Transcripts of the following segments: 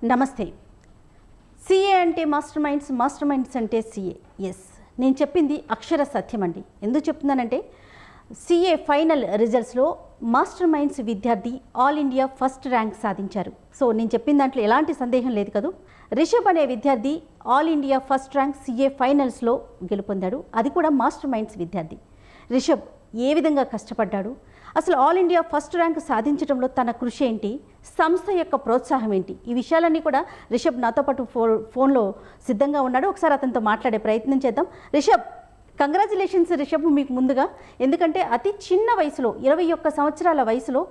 నమస్తే. సీఏ అంటే Master Minds అంటే సీఏ. ఎస్, నేను చెప్పింది అక్షర సత్యం అండి. ఎందుకు చెప్తున్నానంటే సీఏ ఫైనల్ రిజల్ట్స్లో మాస్టర్ మైండ్స్ విద్యార్థి ఆల్ ఇండియా ఫస్ట్ ర్యాంక్ సాధించారు. సో నేను చెప్పిన దాంట్లో ఎలాంటి సందేహం లేదు కదా. రిషబ్ అనే విద్యార్థి all India first rank CA ఫైనల్స్లో గెలుపొందాడు. అది కూడా మాస్టర్ మైండ్స్ విద్యార్థి. రిషబ్ ఏ విధంగా కష్టపడ్డాడు, అసలు ఆల్ ఇండియా ఫస్ట్ ర్యాంక్ సాధించడంలో తన కృషి ఏంటి, సంస్థ యొక్క ప్రోత్సాహం ఏంటి, ఈ విషయాలన్నీ కూడా రిషబ్ నాతో పాటు ఫోన్లో సిద్ధంగా ఉన్నాడు. ఒకసారి అతనితో మాట్లాడే ప్రయత్నం చేద్దాం. రిషబ్, కంగ్రాచులేషన్స్ రిషబ్ మీకు ముందుగా. ఎందుకంటే అతి చిన్న వయసులో 21 సంవత్సరాల వయసులో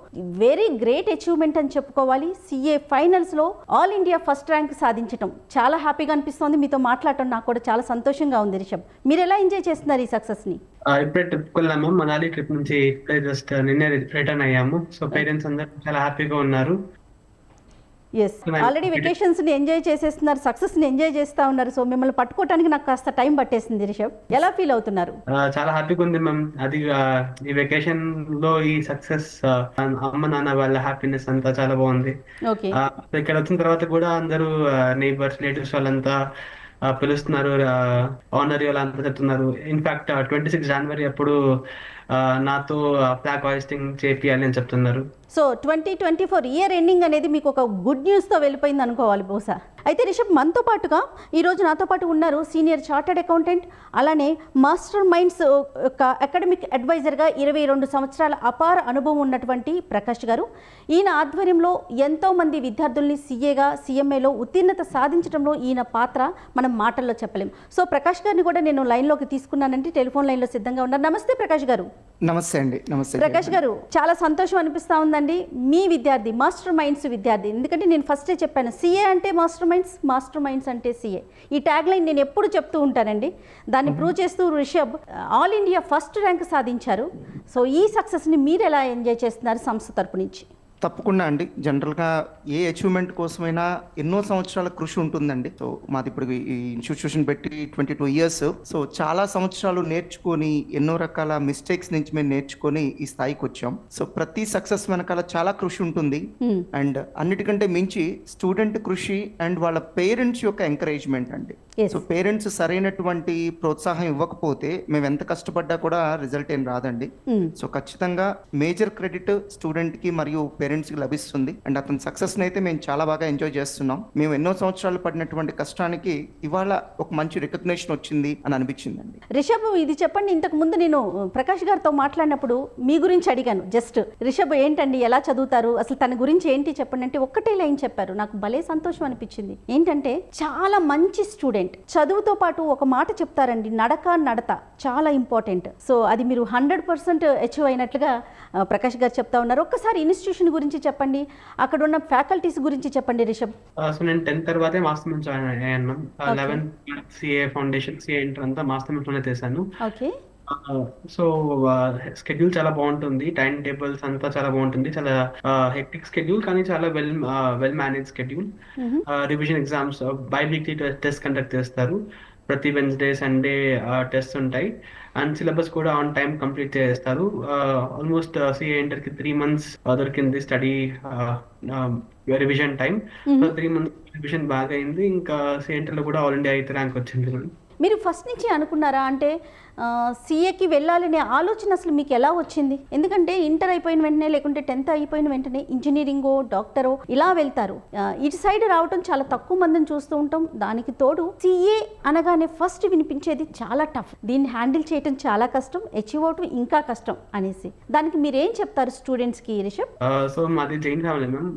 వెరీ గ్రేట్ అచీవ్మెంట్ అని చెప్పుకోవాలి. సీఏ ఫైనల్స్లో ఆల్ ఇండియా ఫస్ట్ ర్యాంక్ సాధించడం చాలా హ్యాపీగా అనిపిస్తోంది. మీతో మాట్లాడటం నాకు కూడా చాలా సంతోషంగా ఉంది. రిషబ్, మీరు ఎలా ఎంజాయ్ చేస్తున్నారు ఈ సక్సెస్ని? ఇప్పుడే ట్రిప్ వెళ్ళాము, మనాలి ట్రిప్ నుంచి ఇప్పుడే జస్ట్ నిన్నే రిటర్న్ అయ్యాము. సో పేరెంట్స్ అందరూ చాలా హ్యాపీగా ఉన్నారు. ఎస్, ఆల్రెడీ వెకేషన్స్ని ఎంజాయ్ చేసేస్తున్నారు, సక్సెస్ని ఎంజాయ్ చేస్తూ ఉన్నారు. సో మిమ్మల్ని పట్టుకోవడానికి నాకు కాస్త టైం పట్టేసింది. రిషబ్, ఎలా ఫీల్ అవుతున్నారు? చాలా హ్యాపీగా ఉంది మ్యామ్. అది ఈ వెకేషన్ లో ఈ సక్సెస్, అమ్మ నాన్న వాళ్ళ హ్యాపీనెస్ అంతా చాలా బాగుంది. ఓకే, ఇక్కడ వచ్చిన తర్వాత కూడా అందరూ నైబర్స్ రిలేటివ్స్ వాళ్ళంతా పిలుస్తున్నారు, ఆనర్ వాళ్ళంతా చెప్తున్నారు. ఇన్ఫాక్ట్ 26 జనవరి అప్పుడు నాతో ఫ్లాగ్ హాయిస్టింగ్ చేపియాలి అని చెప్తున్నారు. సో 2024 ఇయర్ ఎండింగ్ అనేది మీకు ఒక గుడ్ న్యూస్తో వెళ్ళిపోయింది అనుకోవాలి బహుశా. అయితే రిషబ్, మనతో పాటుగా ఈరోజు నాతో పాటు ఉన్నారు సీనియర్ చార్టర్డ్ అకౌంటెంట్, అలానే మాస్టర్ మైండ్స్ యొక్క అకాడమిక్ అడ్వైజర్గా 22 సంవత్సరాల అపార అనుభవం ఉన్నటువంటి ప్రకాష్ గారు. ఈయన ఆధ్వర్యంలో ఎంతోమంది విద్యార్థుల్ని సీఏగా సీఎంఏలో ఉత్తీర్ణత సాధించడంలో ఈయన పాత్ర మనం మాటల్లో చెప్పలేం. సో ప్రకాష్ గారిని కూడా నేను లైన్లోకి తీసుకున్నానంటే టెలిఫోన్ లైన్లో సిద్ధంగా ఉన్నారు. నమస్తే ప్రకాష్ గారు. నమస్తే అండి. నమస్తే ప్రకాష్ గారు, చాలా సంతోషం అనిపిస్తూ ఉందండి. మీ విద్యార్థి మాస్టర్ మైండ్స్ విద్యార్థి, ఎందుకంటే నేను ఫస్టే చెప్పాను, సీఏ అంటే మాస్టర్ మైండ్స్ అంటే సీఏ. ఈ ట్యాగ్ లైన్ నేను ఎప్పుడు చెప్తూ ఉంటానండి. దాన్ని ప్రూవ్ చేస్తూ Rishabh all India first rank సాధించారు. సో ఈ సక్సెస్ని మీరు ఎలా ఎంజాయ్ చేస్తున్నారు సంస్థ తరపు నుంచి? తప్పకుండా అండి. జనరల్గా ఏ అచీవ్మెంట్ కోసమైనా ఎన్నో సంవత్సరాల కృషి ఉంటుందండి. సో మాది ఇప్పుడు ఈ ఇన్స్టిట్యూషన్ పెట్టి 22 ఇయర్స్. సో చాలా సంవత్సరాలు నేర్చుకొని ఎన్నో రకాల మిస్టేక్స్ నుంచి మేము నేర్చుకొని ఈ స్థాయికి వచ్చాం. సో ప్రతి సక్సెస్ వెనకాల చాలా కృషి ఉంటుంది. అండ్ అన్నిటికంటే మించి స్టూడెంట్ కృషి అండ్ వాళ్ళ పేరెంట్స్ యొక్క ఎంకరేజ్మెంట్ అండి. సో పేరెంట్స్ సరైనటువంటి ప్రోత్సాహం ఇవ్వకపోతే మేము ఎంత కష్టపడ్డా కూడా రిజల్ట్ ఏం రాదండి. సో ఖచ్చితంగా మేజర్ క్రెడిట్ స్టూడెంట్ కి మరియు పేరెంట్స్ కి లభిస్తుంది. అండ్ అతని సక్సెస్ అయితే మేము చాలా బాగా ఎంజాయ్ చేస్తున్నాం. మేము ఎన్నో సంవత్సరాలు పడినటువంటి కష్టానికి ఇవాళ ఒక మంచి రికగ్నిషన్ వచ్చింది అని అనిపించిందండి. రిషబ్, ఇది చెప్పండి, ఇంతకు ముందు నేను ప్రకాష్ గారితో మాట్లాడినప్పుడు మీ గురించి అడిగాను. జస్ట్ రిషబ్ ఏంటండి, ఎలా చదువుతారు, అసలు తన గురించి ఏంటి చెప్పండి అంటే ఒక్కటే లైన్ చెప్పారు. నాకు భలే సంతోషం అనిపించింది. ఏంటంటే చాలా మంచి స్టూడెంట్, చదువుతో పాటు ఒక మాట చెప్తారండి, నడత చాలా ఇంపార్టెంట్. సో అది మీరు 100% అచీవ్ అయినట్లుగా ప్రకాష్ గారు చెప్తా ఉన్నారు. ఒక్కసారి ఇన్స్టిట్యూషన్ గురించి చెప్పండి, అక్కడ ఉన్న ఫ్యాకల్టీస్ గురించి చెప్పండి రిషబ్. సో నేను 10th తర్వాతే మాస్టర్ మైండ్స్ జాయిన్ అయ్యాను. 11th CA foundation, CA inter అంతా మాస్టర్ మైండ్స్ లోనే చేశాను. ఓకే. సో స్కెడ్యూల్ చాలా బాగుంటుంది, టైం టేబుల్స్ అంతా చాలా బాగుంటుంది. చాలా హెక్టిక్ స్కెడ్యూల్ కానీ చాలా well manage schedule. Revision exams by weekly test conduct చేస్తారు. ప్రతి వెన్స్డే సండే టెస్ట్ ఉంటాయి. అండ్ సిలబస్ కూడా ఆన్ టైం కంప్లీట్ చేస్తారు. ఆల్మోస్ట్ సిఏ ఇంటర్కి 3 months దొరికింది study revision time. 3 months revision బాగా అయింది. ఇంకా సిఏ ఇంటర్లో కూడా ఆల్ ఇండియా 8th ర్యాంక్ వచ్చింది. మీరు ఫస్ట్ నుంచి అనుకున్నారా అంటే సీఏకి వెళ్ళాలనే ఆలోచన అసలు మీకు ఎలా వచ్చింది? ఎందుకంటే ఇంటర్ అయిపోయిన వెంటనే లేకుంటే 10th అయిపోయిన వెంటనే ఇంజనీరింగో డాక్టరో ఇలా వెళ్తారు. ఇటు సైడ్ రావటం చాలా తక్కువ మందిని చూస్తూ ఉంటాం. దానికి తోడు సీఏ అనగానే ఫస్ట్ వినిపించేది చాలా టఫ్, దీన్ని హ్యాండిల్ చేయటం చాలా కష్టం, అచీవ్ అవటం ఇంకా కష్టం అనేసి. దానికి మీరేం చెప్తారు స్టూడెంట్స్కి రిషబ్? సో మాది జైన్ ఫ్యామిలీ మ్యామ్.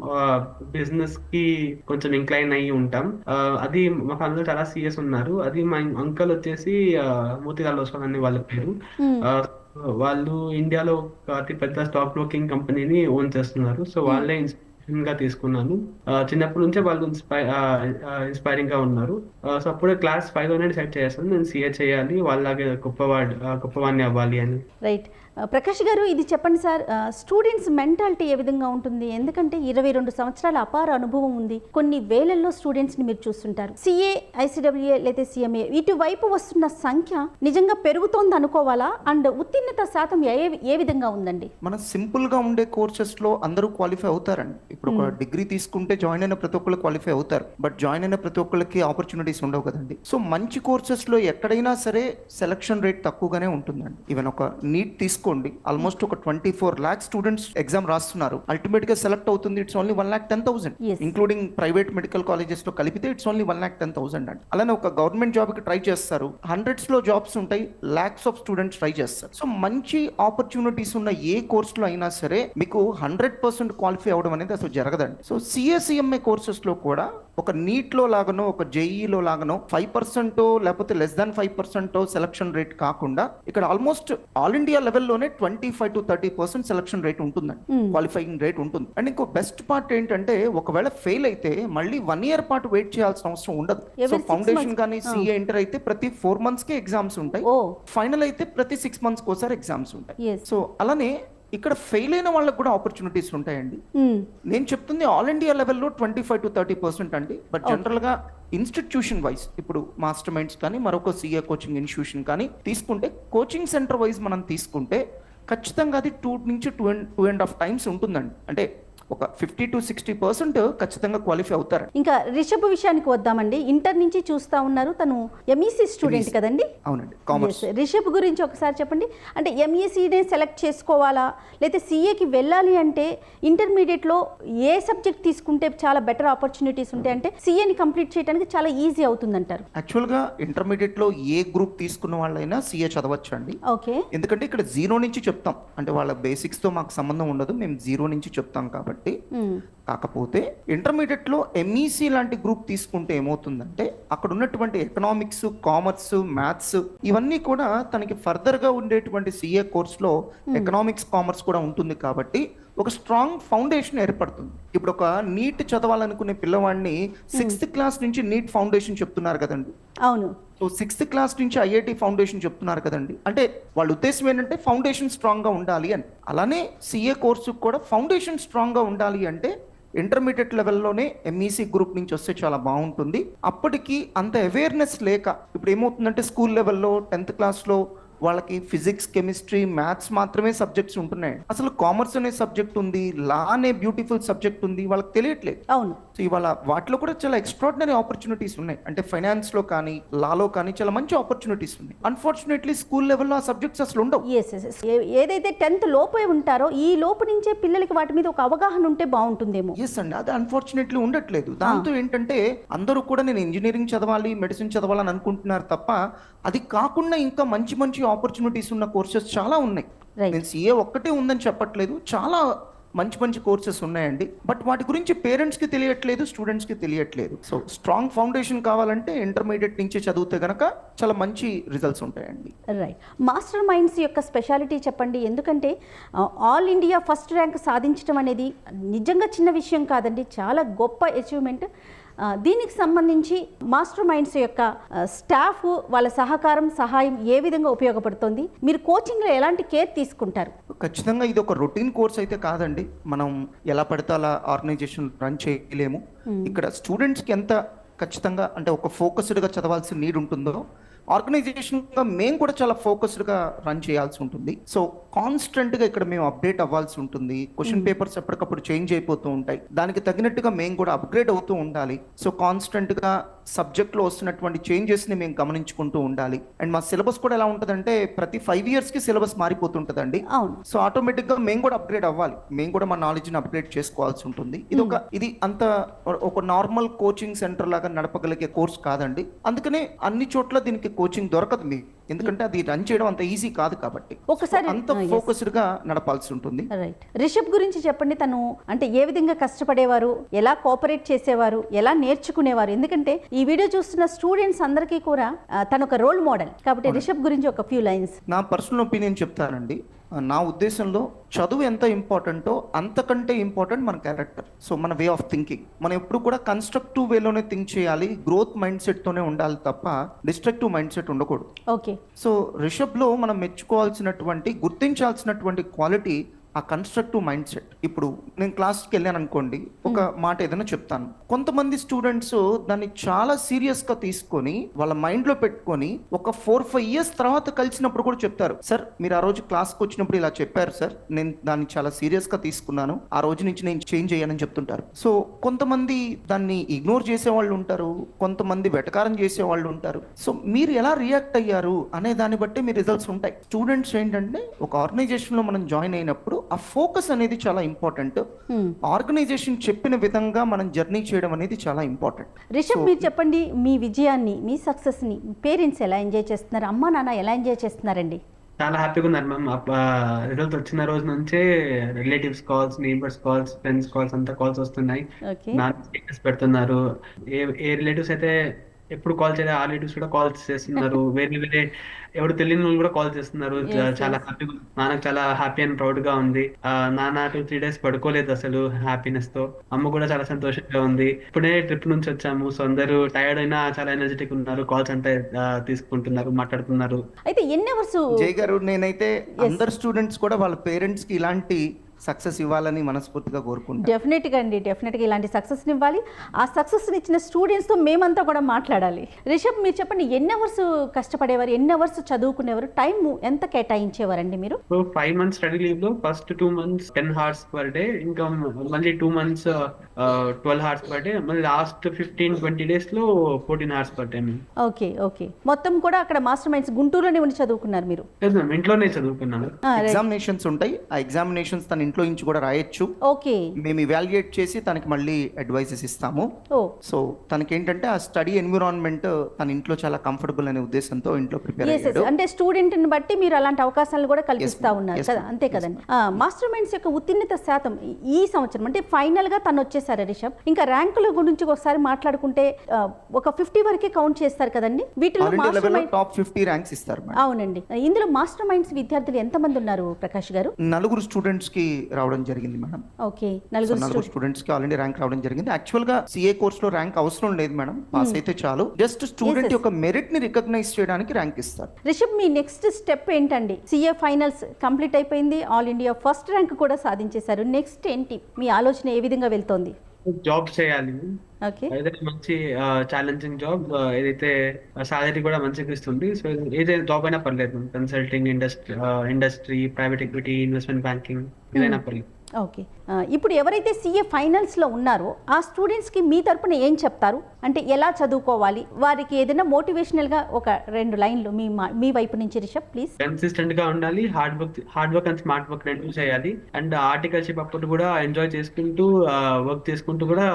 బిజినెస్ కి కొంచెం ఇంక్లైన్ అయ్యి ఉంటాం. అది మా ఫ్యామిలీలో చాలా సీరియస్ ఉన్నారు. అది మా అంకల్ వచ్చేసి మోతీలాల్ ఓస్వాల్ అని వాళ్ళ పేరు. వాళ్ళు ఇండియాలో అతి పెద్ద స్టాక్ బ్రోకింగ్ కంపెనీని ఓన్ చేస్తున్నారు. సో వాళ్ళే ఇన్స్పిరేషన్ గా తీసుకున్నాను. చిన్నప్పటి నుంచే వాళ్ళు ఇన్స్పైరింగ్ గా ఉన్నారు. సో అప్పుడే క్లాస్ 5 లోనే డిసైడ్ చేశాను నేను సీఏ చేయాలి, వాళ్ళలాగే గొప్పవాడిని అవ్వాలి అని. రైట్. ప్రకాష్ గారు ఇది చెప్పండి సార్, స్టూడెంట్స్ మెంటాలిటీ ఏ విధంగా ఉంటుంది? ఎందుకంటే 22 సంవత్సరాల అపార అనుభవం ఉంది, కొన్ని వేలల్లో స్టూడెంట్స్ని మీరు చూస్తుంటారు. సిఏ, ఐసిడబ్ల్యూఏ లేదా సిఎంఏ ఇటువైపు వస్తున్న సంఖ్య నిజంగా పెరుగుతోంది అనుకోవాలా? అండ్ ఉత్తీర్ణత శాతం ఏ విధంగా ఉందండి? మన సింపుల్ గా ఉండే కోర్సెస్ లో అందరూ క్వాలిఫై అవుతారండి. ఇప్పుడు ఒక డిగ్రీ తీసుకుంటే జాయిన్ అయిన ప్రతి ఒక్కరు క్వాలిఫై అవుతారు, బట్ జాయిన్ అయిన ప్రతి ఒక్కరికి ఆపర్చునిటీస్ ఉండవు కదండి. సో మంచి కోర్సెస్ లో ఎక్కడైనా సరే సెలక్షన్ రేట్ తక్కువగానే ఉంటుందండి. ఈవెన్ ఒక నీట్ తీసుకోండి, ఆల్మోస్ట్ ఒక 24 lakh స్టూడెంట్స్ ఎగ్జామ్ రాస్తున్నారు, అల్టిమేట్ గా సెలెక్ట్ అవుతుంది it's only 1,10,000, Yes. Including private medical colleges లో కలిపితే ఇట్స్ ఓన్లీ 1,10,000 అండి. అలానే ఒక గవర్నమెంట్ జాబ్ కి ట్రై చేస్తారు, హండ్రెడ్స్ లో జాబ్స్ ఉంటాయి, లాక్స్ ఆఫ్ స్టూడెంట్స్ ట్రై చేస్తారు. సో మంచి ఆపర్చునిటీస్ ఉన్న ఏ కోర్స్ లో అయినా సరే మీకు 100% క్వాలిఫై అవడం అనేది అసలు జరగదండి. సో సిఎస్ఈఎంఏ కోర్సెస్ లో కూడా ఒక నీట్ లో లాగానో ఒక జేఈలో లాగానో 5% లేకపోతే లెస్ దాన్ 5% సెలక్షన్ రేట్ కాకుండా ఇక్కడ ఆల్మోస్ట్ ఆల్ ఇండియా లెవెల్లోనే 25 to 30% సెలక్షన్ రేట్ ఉంటుందండి, క్వాలిఫైయింగ్ రేట్ ఉంటుంది. అండ్ ఇంకో బెస్ట్ పార్ట్ ఏంటంటే ఒకవేళ ఫెయిల్ అయితే మళ్ళీ 1 year పాటు వెయిట్ చేయాల్సిన అవసరం ఉండదు. సో ఫౌండేషన్ కానీ సిఏ ఇంటర్ అయితే ప్రతి 4 months కే ఎగ్జామ్స్ ఉంటాయి, ఫైనల్ అయితే ప్రతి 6 months కోసారి ఎగ్జామ్స్ ఉంటాయి. Yes. సో అలానే ఇక్కడ ఫెయిల్ అయిన వాళ్ళకి కూడా ఆపర్చునిటీస్ ఉంటాయండి. నేను చెప్తుంది ఆల్ ఇండియా లెవెల్లో 25 to 30% అండి, బట్ జనరల్ గా ఇన్స్టిట్యూషన్ వైజ్ ఇప్పుడు మాస్టర్ మైండ్స్ కానీ మరొక సిఏ కోచింగ్ ఇన్స్టిట్యూషన్ కానీ తీసుకుంటే కోచింగ్ సెంటర్ వైజ్ మనం తీసుకుంటే ఖచ్చితంగా అది 2 నుంచి 2.5 times ఉంటుందండి. అంటే ఒక 50 to 60% ఖచ్చితంగా క్వాలిఫై అవుతారు. ఇంకా రిషబ్ విషయానికి వద్దామండి. ఇంటర్ నుంచి చూస్తా ఉన్నారు, తను ఎంఈసీ స్టూడెంట్ కదండి? అవునండి, కామర్స్. రిషబ్ గురించి ఒకసారి చెప్పండి. అంటే ఎంఈసీనే సెలెక్ట్ చేసుకోవాలా లేదా సిఏకి వెళ్ళాలి అంటే ఇంటర్మీడియట్లో ఏ సబ్జెక్ట్ తీసుకుంటే చాలా బెటర్ ఆపర్చునిటీస్ ఉంటాయి, అంటే సిఏని కంప్లీట్ చేయడానికి చాలా ఈజీ అవుతుందంటారు? యాక్చువల్గా ఇంటర్మీడియట్లో ఏ గ్రూప్ తీసుకున్న వాళ్ళైనా సిఏ చదవచ్చు అండి. ఓకే. ఎందుకంటే ఇక్కడ 0 నుంచి చెప్తాం, అంటే వాళ్ళ బేసిక్స్తో మాకు సంబంధం ఉండదు, మేము 0 నుంచి చెప్తాం కాబట్టి. కాకపోతే ఇంటర్మీడియట్ లో ఎంఈసీ లాంటి గ్రూప్ తీసుకుంటే ఏమవుతుందంటే అక్కడ ఉన్నటువంటి ఎకనామిక్స్, కామర్స్, మ్యాథ్స్ ఇవన్నీ కూడా తనకి ఫర్దర్ గా ఉండేటువంటి సిఏ కోర్స్ లో ఎకనామిక్స్, కామర్స్ కూడా ఉంటుంది కాబట్టి ఒక స్ట్రాంగ్ ఫౌండేషన్ ఏర్పడుతుంది. ఇప్పుడు ఒక నీట్ చదవాలనుకునే పిల్లవాడిని 6th క్లాస్ నుంచి నీట్ ఫౌండేషన్ చెప్తున్నారు కదండి. అవును. సో 6th క్లాస్ నుంచి ఐఐటి ఫౌండేషన్ చెప్తున్నారు కదండి. అంటే వాళ్ళ ఉద్దేశం ఏంటంటే ఫౌండేషన్ స్ట్రాంగ్ గా ఉండాలి అని. అలానే సిఏ కోర్సు కూడా ఫౌండేషన్ స్ట్రాంగ్ గా ఉండాలి అంటే ఇంటర్మీడియట్ లెవెల్లోనే ఎంఈసీ గ్రూప్ నుంచి వస్తే చాలా బాగుంటుంది. అప్పటికి అంత అవేర్నెస్ లేక ఇప్పుడు ఏమవుతుందంటే స్కూల్ లెవెల్లో 10th క్లాస్లో వాళ్ళకి ఫిజిక్స్, కెమిస్ట్రీ, మ్యాథ్స్ మాత్రమే సబ్జెక్ట్స్ ఉంటున్నాయి, అసలు కామర్స్ అనే సబ్జెక్ట్ ఉంది, లా అనే బ్యూటిఫుల్ సబ్జెక్ట్ ఉంది, వాళ్ళకి తెలియట్లేదు. అవును. సో ఇవాళ వాటిలో కూడా చాలా ఎక్స్ట్రాడినరీ ఆపర్చునిటీస్ ఉన్నాయి, అంటే ఫైనాన్స్ లో కానీ లాలో కానీ చాలా మంచి ఆపర్చునిటీస్ ఉన్నాయి. అన్ఫార్చునేట్లీ స్కూల్ లెవెల్లో ఆ సబ్జెక్ట్స్ అసలు ఉండవు. ఏదైతే 10th లోపే ఉంటారో ఈ లోపు నుంచే పిల్లలకి వాటి మీద ఒక అవగాహన ఉంటే బాగుంటుందేమో. ఎస్ అండి, అది అన్ఫార్చునేట్లీ ఉండట్లేదు. దాంతో ఏంటంటే అందరూ కూడా నేను ఇంజనీరింగ్ చదవాలి, మెడిసిన్ చదవాలని అనుకుంటున్నారు తప్ప అది కాకుండా ఇంకా మంచి మంచి ఆపర్చునిటీస్ ఉన్న కోర్సెస్ చాలా ఉన్నాయి. నేను సిఏ ఒక్కటే ఉందని చెప్పట్లేదు, చాలా మంచి మంచి కోర్సెస్ ఉన్నాయండి, బట్ వాటి గురించి పేరెంట్స్కి తెలియట్లేదు, స్టూడెంట్స్కి తెలియట్లేదు. సో స్ట్రాంగ్ ఫౌండేషన్ కావాలంటే ఇంటర్మీడియట్ నుంచి చదివితే గనక చాలా మంచి రిజల్ట్స్ ఉంటాయండి. రైట్. మాస్టర్ మైండ్స్ యొక్క స్పెషాలిటీ చెప్పండి. ఎందుకంటే ఆల్ ఇండియా ఫస్ట్ ర్యాంక్ సాధించడం అనేది నిజంగా చిన్న విషయం కాదండి, చాలా గొప్ప అచీవ్మెంట్. దీనికి సంబంధించి మాస్టర్ మైండ్స్ యొక్క స్టాఫ్ వాళ్ళ సహకారం, సహాయం ఏ విధంగా ఉపయోగపడుతుంది? మీరు కోచింగ్లో ఎలాంటి కేర్ తీసుకుంటారు? ఖచ్చితంగా ఇది ఒక రొటీన్ కోర్స్ అయితే కాదండి, మనం ఎలా పడితే అలా ఆర్గనైజేషన్ రన్ చేయలేము. ఇక్కడ స్టూడెంట్స్కి ఎంత ఖచ్చితంగా అంటే ఒక ఫోకస్డ్గా చదవాల్సిన నీడ్ ఉంటుందో ఆర్గనైజేషన్గా మేము కూడా చాలా ఫోకస్డ్గా రన్ చేయాల్సి ఉంటుంది. సో కాన్స్టెంట్గా ఇక్కడ మేము అప్డేట్ అవ్వాల్సి ఉంటుంది. క్వశ్చన్ పేపర్స్ ఎప్పటికప్పుడు చేంజ్ అయిపోతూ ఉంటాయి, దానికి తగినట్టుగా మేము కూడా అప్గ్రేడ్ అవుతూ ఉండాలి. సో కాన్స్టెంట్గా సబ్జెక్ట్లో వస్తున్నటువంటి చేంజెస్ని మేము గమనించుకుంటూ ఉండాలి. అండ్ మా సిలబస్ కూడా ఎలా ఉంటుందంటే ప్రతి 5 yearsకి సిలబస్ మారిపోతుంటుందండి. సో ఆటోమేటిక్గా మేము కూడా అప్గ్రేడ్ అవ్వాలి, మేము కూడా మా నాలెడ్జ్ని అప్గ్రేడ్ చేసుకోవాల్సి ఉంటుంది. ఇది అంత ఒక నార్మల్ కోచింగ్ సెంటర్ లాగా నడపగలిగే కోర్స్ కాదండి. అందుకనే అన్ని చోట్ల దీనికి కోచింగ్ దొరకదు మీకు, ఎందుకంటే అది రన్ చేయడం అంత ఈజీ కాదు కాబట్టి ఒకసారి అంత ఫోకస్డ్ గా నడపాల్సి ఉంటుంది. రైట్. రిషబ్ గురించి చెప్పండి. తను అంటే ఏ విధంగా కష్టపడేవారు, ఎలా కోఆపరేట్ చేసేవారు, ఎలా నేర్చుకునేవారు? ఎందుకంటే ఈ వీడియో చూస్తున్న స్టూడెంట్స్ అందరికీ కూడా తను ఒక రోల్ మోడల్ కాబట్టి రిషబ్ గురించి ఒక ఫ్యూ లైన్స్. నా పర్సనల్ ఒపీనియన్ చెప్తానండి. నా ఉద్దేశంలో చదువు ఎంత ఇంపార్టెంటో అంతకంటే ఇంపార్టెంట్ మన క్యారెక్టర్. సో మన వే ఆఫ్ థింకింగ్, మనం ఎప్పుడు కూడా కన్స్ట్రక్టివ్ వేలోనే థింక్ చేయాలి, గ్రోత్ మైండ్ సెట్తోనే ఉండాలి తప్ప డిస్ట్రక్టివ్ మైండ్ సెట్ ఉండకూడదు. ఓకే. సో రిషబ్లో మనం మెచ్చుకోవాల్సినటువంటి, గుర్తించాల్సినటువంటి క్వాలిటీ ఆ కన్స్ట్రక్టివ్ మైండ్ సెట్. ఇప్పుడు నేను క్లాస్కి వెళ్ళాను అనుకోండి, ఒక మాట ఏదైనా చెప్తాను, కొంతమంది స్టూడెంట్స్ దాన్ని చాలా సీరియస్గా తీసుకొని వాళ్ళ మైండ్లో పెట్టుకొని ఒక 4-5 ఇయర్స్ తర్వాత కలిసినప్పుడు కూడా చెప్తారు, సార్ మీరు ఆ రోజు క్లాస్కి వచ్చినప్పుడు ఇలా చెప్పారు సార్, నేను దాన్ని చాలా సీరియస్గా తీసుకున్నాను, ఆ రోజు నుంచి నేను చేంజ్ అయ్యానని చెప్తుంటారు. సో కొంతమంది దాన్ని ఇగ్నోర్ చేసే వాళ్ళు ఉంటారు, కొంతమంది వెటకారం చేసే వాళ్ళు ఉంటారు. సో మీరు ఎలా రియాక్ట్ అయ్యారు అనే దాన్ని బట్టి మీ రిజల్ట్స్ ఉంటాయి. స్టూడెంట్స్ ఏంటంటే ఒక ఆర్గనైజేషన్లో మనం జాయిన్ అయినప్పుడు ఆ ఫోకస్ అనేది చాలా ఇంపార్టెంట్. ఆర్గనైజేషన్ చెప్పిన విధంగా మనం జర్నీ చేయడం అనేది చాలా ఇంపార్టెంట్. రిషబ్, మీరు చెప్పండి, మీ విజయాన్ని, మీ సక్సెస్ని పేరెంట్స్ ఎలా ఎంజాయ్ చేస్తున్నారు, అమ్మా నాన్న ఎలా ఎంజాయ్ చేస్తున్నారండి? చాలా హ్యాపీగా ఉన్నారు మ్యామ్. రిజల్ట్ వచ్చిన రోజు నుంచే relatives calls, neighbours calls, friends calls అంతా కాల్స్ వస్తున్నాయి. ఓకే. నాకు స్టేటస్ పెడుతున్నారు. ఏ రిలేటివ్స్ అయితే ఎప్పుడు కాల్ చేయలేదు ఆ రిలేటివ్స్ కూడా కాల్స్ చేస్తున్నారు. వేరే ఎవరు తెలియని వాళ్ళు కూడా కాల్ చేస్తున్నారు. చాలా హ్యాపీగా, నాన్నకు చాలా హ్యాపీ అండ్ ప్రౌడ్ గా ఉంది. నాన్న 2-3 డేస్ పడుకోలేదు అసలు హ్యాపీనెస్ తో. అమ్మ కూడా చాలా సంతోషంగా ఉంది. ఇప్పుడే ట్రిప్ నుంచి వచ్చాము, సో అందరూ టైర్డ్ అయినా చాలా ఎనర్జెటిక్ ఉన్నారు. కాల్స్ అంటే తీసుకుంటున్నారు, మాట్లాడుతున్నారు. అయితే ఎన్ని అవర్స్? జై గారు, నేనైతే అందరు స్టూడెంట్స్ కూడా వాళ్ళ పేరెంట్స్ కి ఇలాంటి సక్సెస్ ఇవ్వాలని మనస్ఫూర్తిగా కోరుకుంటాను. డెఫినెట్గా అండి, డెఫినెట్గా ఇలాంటి సక్సెస్ని ఇవ్వాలి. ఆ సక్సెస్ని ఇచ్చిన స్టూడెంట్స్తో మేమంతా కూడా మాట్లాడాలి. రిషబ్, మీరు చెప్పండి, ఎన్ని అవర్స్ కష్టపడేవారు, ఎన్ని అవర్స్ చదువుకునేవారు, టైం ఎంత కేటాయించేవారండి మీరు? 5 months స్టడీ లీవ్ లో first 2 months 10 hours per day, ఇంకా మళ్ళీ 2 months 12 hours పర్ డే, మళ్ళీ లాస్ట్ 15-20 days లో 14 hours per day. Okay. Okay. మొత్తం కూడా అక్కడ మాస్టర్ మైండ్స్ గుంటూరులోనే ఉండి చదువుకున్నారు మీరు? లేదు మ్యామ్, ఇంట్లోనే చదువుకున్నాను. ఎగ్జామినేషన్స్ ఉంటాయి, ఆ ఎగ్జామినేషన్స్ తన ఇంట్లో నుంచి కూడా రాయొచ్చు. ఓకే. మేము ఇవాల్యుయేట్ చేసి తనకి మళ్ళీ అడ్వైజెస్ ఇస్తాము. సో తనకి ఏంటంటే ఆ స్టడీ ఎన్విరాన్మెంట్ తన ఇంట్లో చాలా కంఫర్టబుల్ అనే ఉద్దేశంతో ఇంట్లో ప్రిపేర్ అయ్యాడు. అంటే స్టూడెంట్ ని బట్టి మీరు అలాంటి అవకాశాలను కూడా కల్పిస్తా ఉన్నారు కదా, అంతే కదండి. మాస్టర్ మైండ్స్ యొక్క ఉత్తీర్ణత శాతం ఈ సంవత్సరం అంటే ఫైనల్ గా తను వచ్చేసారు రిషబ్. ఇంకా ర్యాంకుల గురించి ఒకసారి మాట్లాడుకుంటే ఒక 50 వరకే కౌంట్ చేస్తారు కదండి. వీటిలో మాస్టర్ మైండ్ టాప్ 50 ర్యాంక్స్ ఇస్తారు. అవునండి. ఇందులో మాస్టర్ మైండ్స్ విద్యార్థులు ఎంతమంది ఉన్నారు ప్రకాష్ గారు? 4 స్టూడెంట్స్ కి రావడం జరిగింది మేడం. ఓకే. 4 స్టూడెంట్స్ కి ఆల్రెడీ ర్యాంక్ రావడం జరిగింది. యాక్చువల్ గా సిఏ కోర్స్ లో ర్యాంక్ అవసరం లేదు మేడం, పాస్ అయితే చాలు. జస్ట్ స్టూడెంట్ యొక్క మెరిట్ ని రికగ్నైజ్ చేయడానికి ర్యాంక్ ఇస్తారు. రిషబ్, మీ నెక్స్ట్ స్టెప్ ఏంటండి? సిఏ ఫైనల్స్ కంప్లీట్ అయిపోయింది, ఆల్ ఇండియా ఫస్ట్ ర్యాంక్ కూడా సాధించేశారు. నెక్స్ట్ ఏంటి మీ ఆలోచన, ఏ విధంగా వెళ్తోంది? జాబ్ చేయాలి, ఓకే. ఏదైతే మంచి ఛాలెంజింగ్ జాబ్, ఏదైతే సాలరీ కూడా మంచిగా ఇస్తుంది. సో ఏదైతే జాబ్ అయినా పర్లేదు, consulting industry, private equity, investment banking, ఏదైనా పర్లేదు. ఓకే. ఇప్పుడు ఎవరైతే సిఏ ఫైనల్స్లో ఉన్నారో ఆ స్టూడెంట్స్కి మీ తరపున ఏం చెప్తారు? అంటే ఎలా చదువుకోవాలి, వారికి ఏదైనా మోటివేషనల్గా ఒక 2 లైన్లు మీ వైపు నుంచి రిషబ్ ప్లీజ్. కన్సిస్టెంట్ గా ఉండాలి, hard work and smart work రెండు చేయాలి. అండ్ ఆర్టికల్షిప్ అప్పుడు కూడా ఎంజాయ్ చేసుకుంటూ వర్క్ చేసుకుంటూ కూడా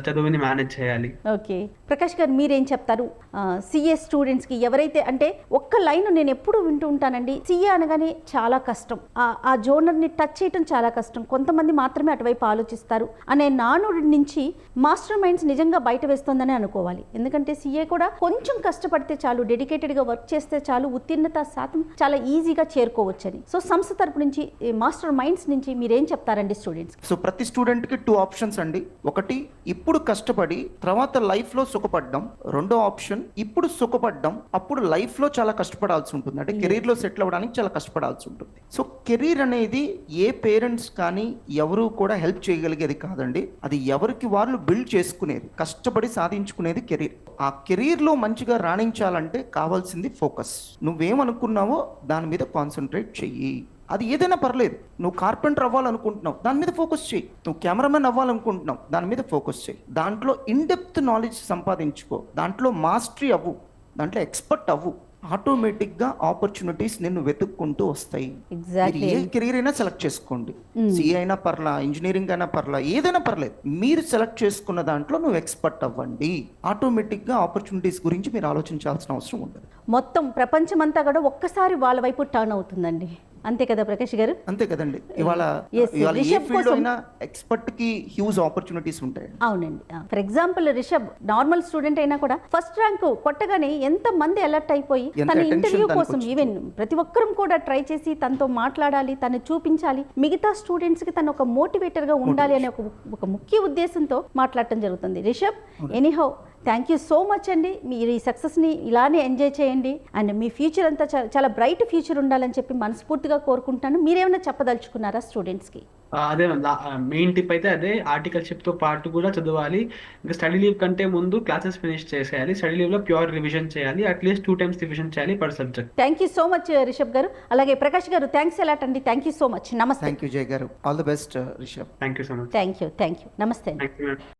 చదువుని మేనేజ్ చేయాలి. ఓకే. ప్రకాష్ గారు, మీరేం చెప్తారు సిఏ స్టూడెంట్స్కి? ఎవరైతే అంటే ఒక్క లైన్ నేను ఎప్పుడు వింటూ ఉంటానండి, సిఏ అనగానే చాలా కష్టం, ఆ జోనర్ని టచ్ చేయడం చాలా కష్టం, కొంతమంది మాత్రమే అటువైపు ఆలోచిస్తారు అనే నానుడి నుంచి మాస్టర్ మైండ్స్ నిజంగా బయట వేస్తోందని అనుకోవాలి. ఎందుకంటే సిఏ కూడా కొంచెం కష్టపడితే చాలు, డెడికేటెడ్గా వర్క్ చేస్తే చాలు, ఉత్తీర్ణత శాతం చాలా ఈజీగా చేరుకోవచ్చని. సో సంస్థ తరపు నుంచి, మాస్టర్ మైండ్స్ నుంచి మీరేం చెప్తారండి స్టూడెంట్స్? సో ప్రతి స్టూడెంట్కి 2 ఆప్షన్స్ అండి. ఒకటి, ఇప్పుడు కష్టపడి తర్వాత లైఫ్లో సుఖపడ్డం. రెండో ఆప్షన్, ఇప్పుడు సుఖపడ్డం అప్పుడు లైఫ్లో చాలా కష్టపడాల్సి ఉంటుంది, అంటే కెరీర్లో సెటిల్ అవ్వడానికి చాలా కష్టపడాల్సి ఉంటుంది. సో కెరీర్ అనేది ఏ పేరెంట్స్ కానీ ఎవరు కూడా హెల్ప్ చేయగలిగేది కాదండి, అది ఎవరికి వాళ్ళు బిల్డ్ చేసుకునేది, కష్టపడి సాధించుకునేది కెరీర్. ఆ కెరీర్లో మంచిగా రాణించాలంటే కావాల్సింది ఫోకస్. నువ్వేమనుకున్నావో దాని మీద కాన్సన్ట్రేట్ చెయ్యి. అది ఏదైనా పర్లేదు. నువ్వు కార్పెంటర్ అవ్వాలనుకుంటున్నావు, దాని మీద ఫోకస్ చేయి. నువ్వు కెమెరామెన్ అవ్వాలనుకుంటున్నావు, దాని మీద ఫోకస్ చేయి. దాంట్లో ఇన్డెప్త్ నాలెడ్జ్ సంపాదించుకో, దాంట్లో మాస్టరీ అవ్వు, దాంట్లో ఎక్స్పర్ట్ అవ్వు. ఆటోమేటిక్గా ఆపర్చునిటీస్ నిన్ను వెతుక్కుంటూ వస్తాయి. ఏ కెరీర్ అయినా సెలెక్ట్ చేసుకోండి, సిఏ అయినా పర్లా, ఇంజనీరింగ్ అయినా పర్లా, ఏదైనా పర్లేదు. మీరు సెలెక్ట్ చేసుకున్న దాంట్లో నువ్వు ఎక్స్పర్ట్ అవ్వండి. ఆటోమేటిక్గా ఆపర్చునిటీస్ గురించి మీరు ఆలోచించాల్సిన అవసరం ఉండదు. మొత్తం ప్రపంచమంతా కూడా ఒక్కసారి వాళ్ళ వైపు టర్న్ అవుతుందండి. అంతే కదా ప్రకాష్ గారు? అంతే కదండి. ఇవాళ Yes, ఇవాళ ఏ రిషబ్ ఫీల్డ్ కోసం- అయినా ఎక్స్పర్ట్ కి హ్యూజ్ ఆపర్చునిటీస్ ఉంటాయి. అవునండి. For example Rishabh normal student అయినా కూడా ఫస్ట్ ర్యాంక్ కొట్టగానే ఎంత మంది అలర్ట్ అయిపోయి ఎంత తన attention ఇంటర్వ్యూ దానికి కోసం వచ్చింది. ఈవెన్ ప్రతి ఒక్కరం కూడా ట్రై చేసి తనతో మాట్లాడాలి, తను చూపించాలి, మిగతా స్టూడెంట్స్ కి తను ఒక మోటివేటర్ గా ఉండాలి అనే ఒక ముఖ్య ఉద్దేశంతో మాట్లాడటం జరుగుతుంది. Rishabh, anyhow thank you so much అండి. మీరు ఈ సక్సెస్ని ఇలానే ఎంజాయ్ చేయండి అండ్ మీ ఫ్యూచర్ అంతా చాలా బ్రైట్ ఫ్యూచర్ ఉండాలని చెప్పి మనస్ఫూర్తిగా కోరుకుంటాను. మీరేమైనా చెప్పదలుచుకున్నారా స్టూడెంట్స్కి? అదే మెయిన్ టిప్ అయితే అదే, ఆర్టికల్షిప్ తో పాటు కూడా చదవాలి. ఇంకా స్టడీ లీవ్ కంటే ముందు క్లాసెస్ ఫినిష్ చేసేయాలి. స్టడీ లీవ్ లో ప్యూర్ రివిజన్ చేయాలి, అట్లీస్ట్ 2 times రివిజన్ చేయాలి per subject. Thank you so much Rishabh garu. అలాగే ప్రకాష్ గారు థ్యాంక్స్ ఎలాట్ అండి. Thank you so much. Namaste. Thank you Jay garu. All the best Rishabh. Thank you so much. Thank you. Namaste అండి. Thank you.